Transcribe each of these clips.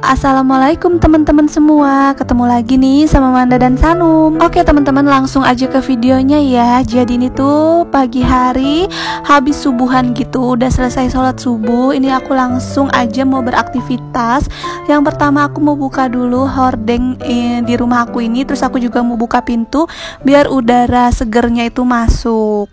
Assalamualaikum teman-teman semua. Ketemu lagi nih sama Manda dan Sanum. Oke teman-teman, langsung aja ke videonya ya. Jadi ini tuh pagi hari habis subuhan gitu, udah selesai sholat subuh. Ini aku langsung aja mau beraktivitas. Yang pertama aku mau buka dulu hordeng di rumah aku ini. Terus aku juga mau buka pintu biar udara segernya itu masuk.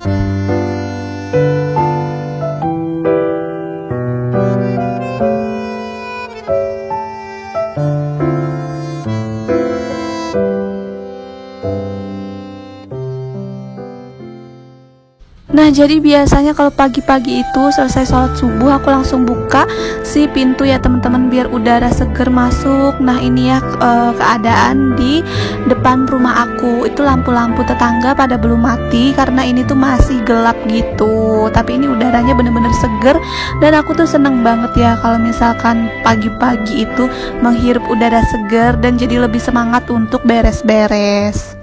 Nah, jadi biasanya kalau pagi-pagi itu selesai sholat subuh aku langsung buka si pintu ya teman-teman biar udara seger masuk. Nah, ini ya keadaan di depan rumah aku. Itu lampu-lampu tetangga pada belum mati karena ini tuh masih gelap gitu. Tapi ini udaranya bener-bener seger dan aku tuh seneng banget ya kalau misalkan pagi-pagi itu menghirup udara seger dan jadi lebih semangat untuk beres-beres.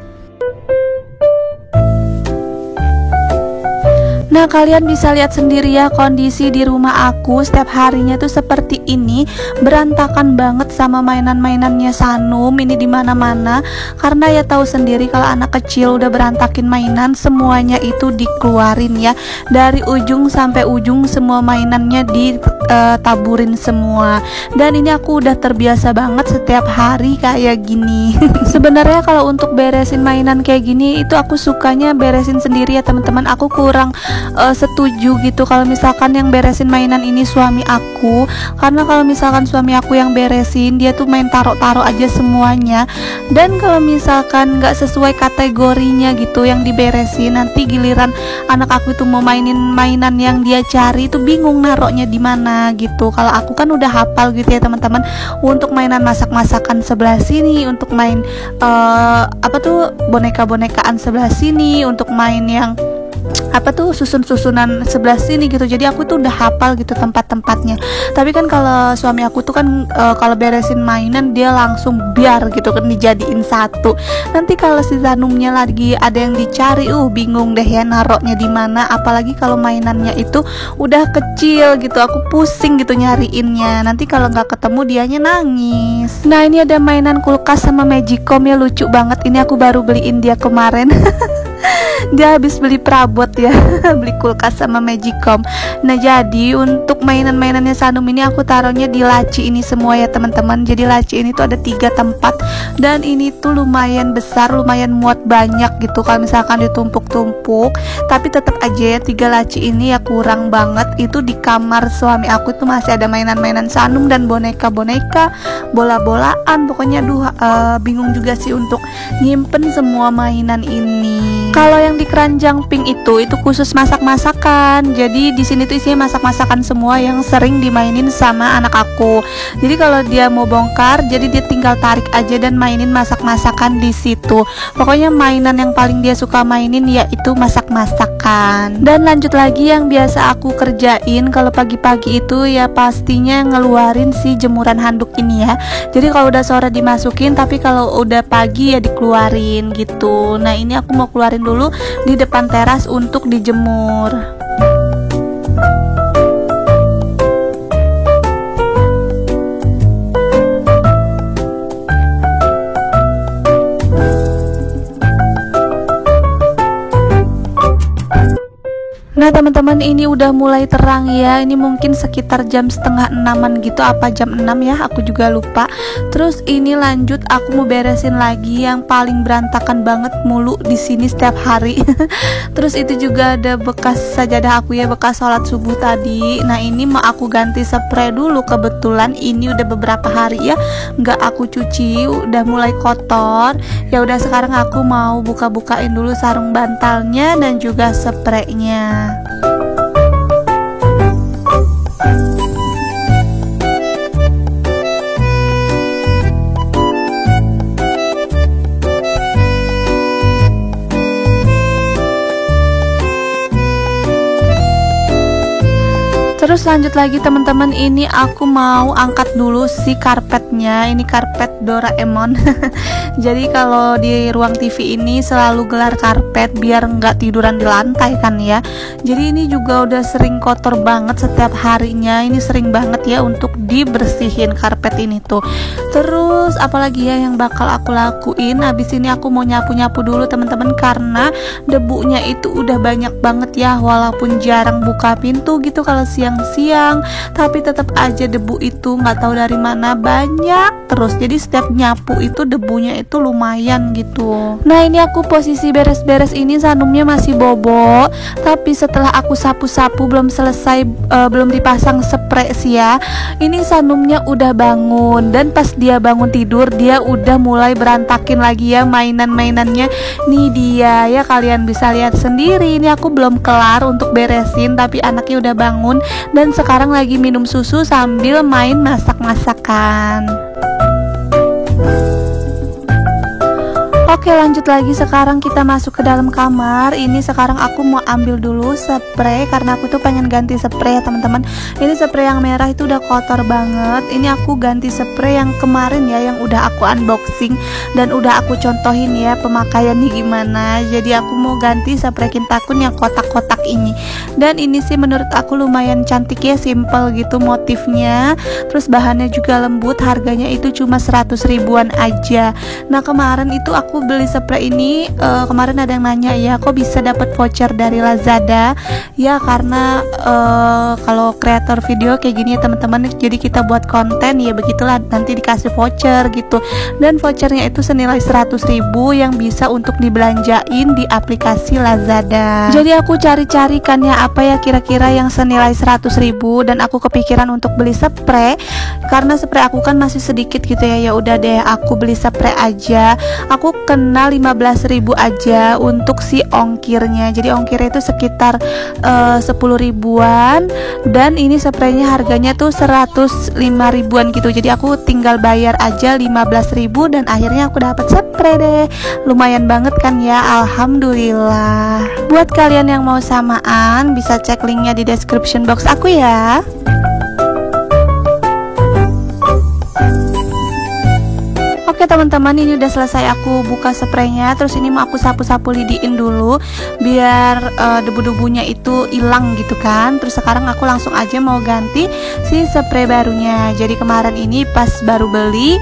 Nah, kalian bisa lihat sendiri ya kondisi di rumah aku setiap harinya tuh seperti ini, berantakan banget sama mainan-mainannya Sanum ini di mana-mana. Karena ya tahu sendiri kalau anak kecil udah berantakin mainan, semuanya itu dikeluarin ya. Dari ujung sampai ujung semua mainannya ditaburin semua. Dan ini aku udah terbiasa banget setiap hari kayak gini. Sebenarnya kalau untuk beresin mainan kayak gini itu aku sukanya beresin sendiri ya teman-teman. Aku kurang setuju gitu kalau misalkan yang beresin mainan ini suami aku, karena kalau misalkan suami aku yang beresin, dia tuh main taruh-taruh aja semuanya. Dan kalau misalkan nggak sesuai kategorinya gitu yang diberesin, nanti giliran anak aku itu mau mainin mainan yang dia cari itu bingung naruhnya di mana gitu. Kalau aku kan udah hafal gitu ya teman-teman, untuk mainan masak-masakan sebelah sini, untuk main boneka-bonekaan sebelah sini, untuk main yang susun-susunan sebelah sini gitu. Jadi aku tuh udah hafal gitu tempat-tempatnya. Tapi kan kalau suami aku tuh kan kalau beresin mainan dia langsung biar gitu kan dijadiin satu. Nanti kalau si Sanumnya lagi ada yang dicari, bingung deh ya naroknya di mana. Apalagi kalau mainannya itu udah kecil gitu, aku pusing gitu nyariinnya. Nanti kalau nggak ketemu dianya nangis. Nah, ini ada mainan kulkas sama Magicom ya, lucu banget. Ini aku baru beliin dia kemarin. Dia habis beli perabot ya, beli kulkas sama Magicom. Nah, jadi untuk mainan-mainannya Sanum ini aku taruhnya di laci ini semua ya teman-teman. Jadi laci ini tuh ada 3 tempat dan ini tuh lumayan besar, lumayan muat banyak gitu kalau misalkan ditumpuk-tumpuk. Tapi tetap aja ya 3 laci ini ya kurang banget. Itu di kamar suami aku tuh masih ada mainan-mainan Sanum dan boneka-boneka, bola-bolaan. Pokoknya bingung juga sih untuk nyimpen semua mainan ini. Kalau yang di keranjang pink itu khusus masak-masakan. Jadi di sini tuh isinya masak-masakan semua yang sering dimainin sama anak aku. Jadi kalau dia mau bongkar, jadi dia tinggal tarik aja dan mainin masak-masakan di situ. Pokoknya mainan yang paling dia suka mainin yaitu masak-masakan. Dan lanjut lagi yang biasa aku kerjain kalau pagi-pagi itu ya pastinya ngeluarin si jemuran handuk ini ya. Jadi kalau udah sore dimasukin, tapi kalau udah pagi ya dikeluarin gitu. Nah, ini aku mau keluarin dulu di depan teras untuk dijemur. Nah teman-teman, ini udah mulai terang ya. Ini mungkin sekitar jam setengah 6-an gitu, apa jam 6 ya, aku juga lupa. Terus ini lanjut aku mau beresin lagi yang paling berantakan banget mulu di sini setiap hari. Terus itu juga ada bekas sajadah aku ya, bekas sholat subuh tadi. Nah, ini mau aku ganti spray dulu. Kebetulan ini udah beberapa hari ya nggak aku cuci, udah mulai kotor. Ya udah, sekarang aku mau buka-bukain dulu sarung bantalnya dan juga spraynya. Terus lanjut lagi teman-teman, ini aku mau angkat dulu si karpetnya. Ini karpet Doraemon. Jadi kalau di ruang TV ini selalu gelar karpet biar nggak tiduran di lantai kan ya. Jadi ini juga udah sering kotor banget setiap harinya. Ini sering banget ya untuk dibersihin karpet ini tuh. Terus apalagi ya yang bakal aku lakuin, habis ini aku mau nyapu-nyapu dulu teman-teman, karena debunya itu udah banyak banget ya. Walaupun jarang buka pintu gitu kalau siang-siang, tapi tetap aja debu itu nggak tahu dari mana banyak terus. Jadi setiap nyapu itu debunya itu lumayan gitu. Nah ini aku posisi beres-beres ini, Sanumnya masih bobo, tapi setelah aku sapu-sapu belum selesai, belum dipasang spray sih ya, ini Sanumnya udah bangun. Dan pas dia bangun tidur, dia udah mulai berantakin lagi ya mainan-mainannya. Nih dia ya, kalian bisa lihat sendiri. Ini aku belum kelar untuk beresin, tapi anaknya udah bangun dan sekarang lagi minum susu sambil main masak-masakan. Oke, lanjut lagi. Sekarang kita masuk ke dalam kamar. Ini sekarang aku mau ambil dulu spray karena aku tuh pengen ganti spray ya teman-teman. Ini spray yang merah itu udah kotor banget. Ini aku ganti spray yang kemarin ya, yang udah aku unboxing dan udah aku contohin ya pemakaiannya gimana. Jadi aku mau ganti spray Kintakun yang kotak-kotak ini. Dan ini sih menurut aku lumayan cantik ya, simple gitu motifnya. Terus bahannya juga lembut, harganya itu cuma 100 ribuan aja. Nah kemarin itu aku beli spray ini, kemarin ada yang nanya ya kok bisa dapat voucher dari Lazada ya, karena kalau kreator video kayak gini ya teman-teman, jadi kita buat konten ya begitulah, nanti dikasih voucher gitu. Dan vouchernya itu senilai 100 ribu yang bisa untuk dibelanjain di aplikasi Lazada. Jadi aku cari-cari kan ya apa ya kira-kira yang senilai 100 ribu, dan aku kepikiran untuk beli spray karena spray aku kan masih sedikit gitu ya. Ya udah deh aku beli spray aja. Aku kena 15 ribu aja untuk si ongkirnya. Jadi ongkirnya itu sekitar 10 ribuan, dan ini spraynya harganya tuh 105 ribuan gitu. Jadi aku tinggal bayar aja 15 ribu dan akhirnya aku dapat spray deh. Lumayan banget kan ya, alhamdulillah. Buat kalian yang mau samaan bisa cek linknya di description box aku ya. Oke teman-teman, ini udah selesai aku buka spraynya. Terus ini mau aku sapu-sapu lidiin dulu biar debu-debunya itu hilang gitu kan. Terus sekarang aku langsung aja mau ganti si spray barunya. Jadi kemarin ini pas baru beli,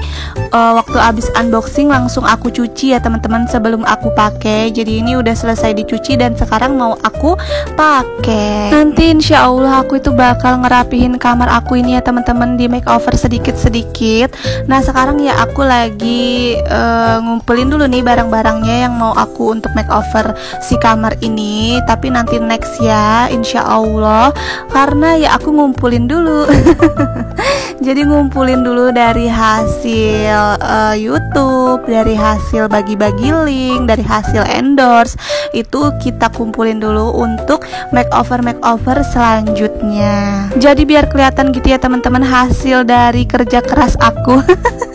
waktu abis unboxing langsung aku cuci ya teman-teman sebelum aku pakai. Jadi ini udah selesai dicuci dan sekarang mau aku pakai. Nanti insya Allah aku itu bakal ngerapihin kamar aku ini ya teman-teman, di makeover sedikit-sedikit. Nah sekarang ya aku lagi ngumpulin dulu nih barang-barangnya yang mau aku untuk makeover si kamar ini. Tapi nanti next ya insya Allah, karena ya aku ngumpulin dulu. Jadi ngumpulin dulu dari hasil YouTube, dari hasil bagi-bagi link, dari hasil endorse, itu kita kumpulin dulu untuk makeover selanjutnya. Jadi biar kelihatan gitu ya teman-teman hasil dari kerja keras aku.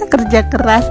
Kerja keras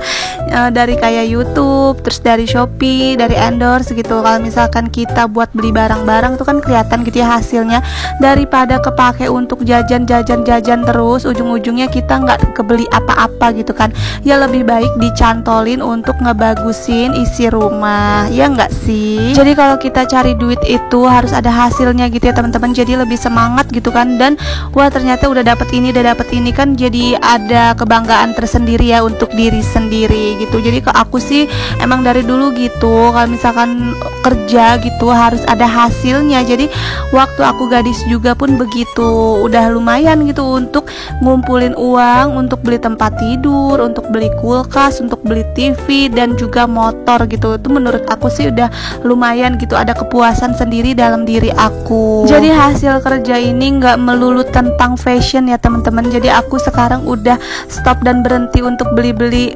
dari kayak YouTube, terus dari Shopee, dari endorse gitu. Kalau misalkan kita buat beli barang-barang tuh kan kelihatan gitu ya hasilnya, daripada kepake untuk jajan terus ujung-ujungnya kita nggak kebeli apa-apa gitu kan. Ya lebih baik dicantolin untuk ngebagusin isi rumah, ya nggak sih? Jadi kalau kita cari duit itu harus ada hasilnya gitu ya teman-teman, jadi lebih semangat gitu kan. Dan wah ternyata udah dapet ini kan, jadi ada kebanggaan tersendiri ya untuk diri sendiri gitu. Jadi ke aku sih emang dari dulu gitu, kalau misalkan kerja gitu harus ada hasilnya. Jadi waktu aku gadis juga pun begitu, udah lumayan gitu untuk ngumpulin uang untuk beli tempat tidur, untuk beli kulkas, untuk beli TV dan juga motor gitu. Itu menurut aku sih udah lumayan gitu, ada kepuasan sendiri dalam diri aku. Jadi hasil kerja ini nggak melulu tentang fashion ya teman-teman. Jadi aku sekarang udah stop dan berhenti untuk beli-beli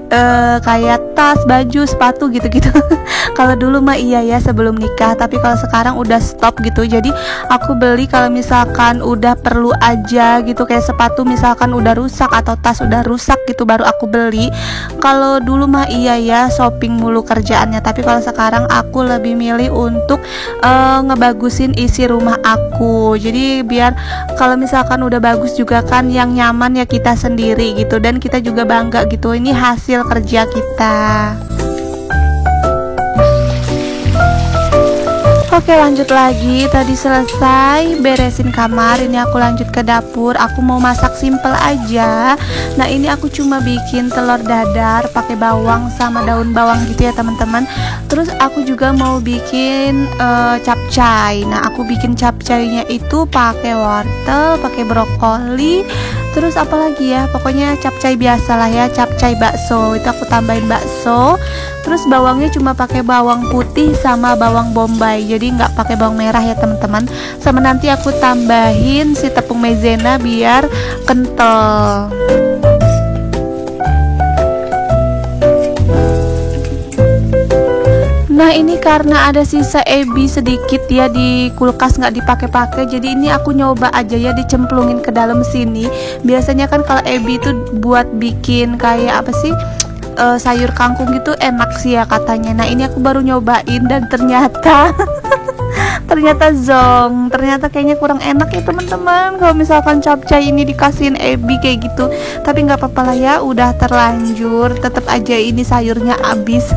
kayak tas, baju, sepatu gitu-gitu. Kalau dulu mah iya ya sebelum nikah, tapi kalau sekarang udah stop gitu. Jadi aku beli kalau misalkan udah perlu aja gitu, kayak sepatu misalkan udah rusak atau tas udah rusak gitu baru aku beli. Kalau dulu dulu mah iya ya shopping mulu kerjaannya, tapi kalau sekarang aku lebih milih untuk ngebagusin isi rumah aku. Jadi biar kalau misalkan udah bagus juga kan yang nyaman ya kita sendiri gitu, dan kita juga bangga gitu, ini hasil kerja kita. Oke, lanjut lagi. Tadi selesai beresin kamar, ini aku lanjut ke dapur. Aku mau masak simple aja. Nah, ini aku cuma bikin telur dadar pakai bawang sama daun bawang gitu ya teman-teman. Terus aku juga mau bikin capcay. Nah, aku bikin capcaynya itu pakai wortel, pakai brokoli. Terus apa lagi ya, pokoknya capcay biasa lah ya, capcay bakso. Itu aku tambahin bakso. Terus bawangnya cuma pakai bawang putih sama bawang bombay, jadi nggak pakai bawang merah ya teman-teman. Sama nanti aku tambahin si tepung maizena biar kental. Nah, ini karena ada sisa ebi sedikit ya di kulkas nggak dipakai-pakai, jadi ini aku nyoba aja ya dicemplungin ke dalam sini. Biasanya kan kalau ebi itu buat bikin kayak apa sih, sayur kangkung gitu enak sih ya katanya. Nah, ini aku baru nyobain dan ternyata ternyata zong, ternyata kayaknya kurang enak ya teman-teman kalau misalkan capcay ini dikasihin ebi kayak gitu. Tapi nggak apa-apa lah ya, udah terlanjur, tetap aja ini sayurnya habis.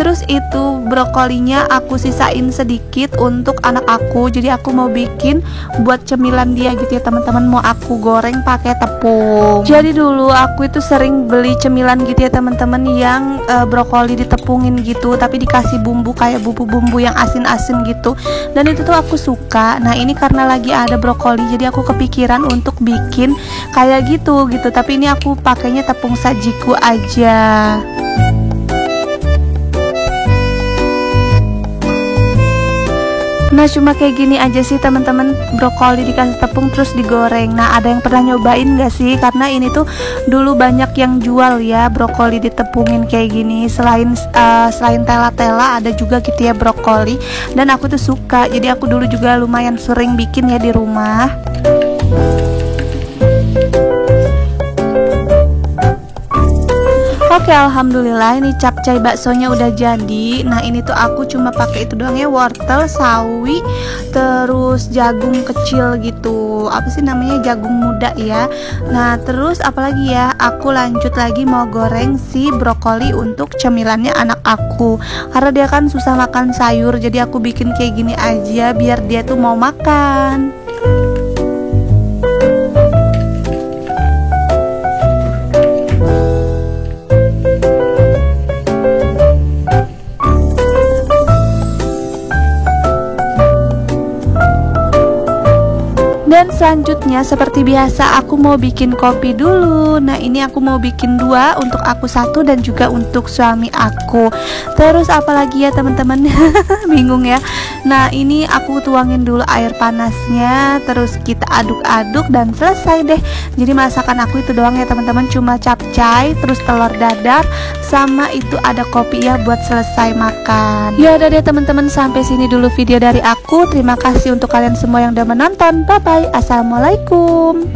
Terus itu brokolinya aku sisain sedikit untuk anak aku, jadi aku mau bikin buat cemilan dia gitu ya teman-teman. Mau aku goreng pakai tepung. Jadi dulu aku itu sering beli cemilan gitu ya teman-teman, yang brokoli ditepungin gitu tapi dikasih bumbu kayak bumbu-bumbu yang asin-asin gitu, dan itu tuh aku suka. Nah, ini karena lagi ada brokoli jadi aku kepikiran untuk bikin kayak gitu, tapi ini aku pakainya tepung sajiku aja. Nah, cuma kayak gini aja sih teman-teman, brokoli dikasih tepung terus digoreng. Nah, ada yang pernah nyobain gak sih? Karena ini tuh dulu banyak yang jual ya brokoli ditepungin kayak gini. Selain tela-tela ada juga gitu ya brokoli, dan aku tuh suka. Jadi aku dulu juga lumayan sering bikin ya di rumah. Oke, alhamdulillah ini capcay baksonya udah jadi. Nah, ini tuh aku cuma pakai itu doang ya, wortel, sawi, terus jagung kecil gitu. Apa sih namanya, jagung muda ya. Nah, terus apalagi ya, aku lanjut lagi mau goreng si brokoli untuk cemilannya anak aku. Karena dia kan susah makan sayur, jadi aku bikin kayak gini aja biar dia tuh mau makan. Dan selanjutnya seperti biasa aku mau bikin kopi dulu. Nah, ini aku mau bikin 2, untuk aku 1 dan juga untuk suami aku. Terus apalagi ya teman-teman? Bingung ya. Nah, ini aku tuangin dulu air panasnya, terus kita aduk-aduk dan selesai deh. Jadi masakan aku itu doang ya teman-teman, cuma capcay, terus telur dadar, sama itu ada kopi ya buat selesai makan. Ya udah deh teman-teman, sampai sini dulu video dari aku. Terima kasih untuk kalian semua yang udah menonton. Bye bye. Assalamualaikum.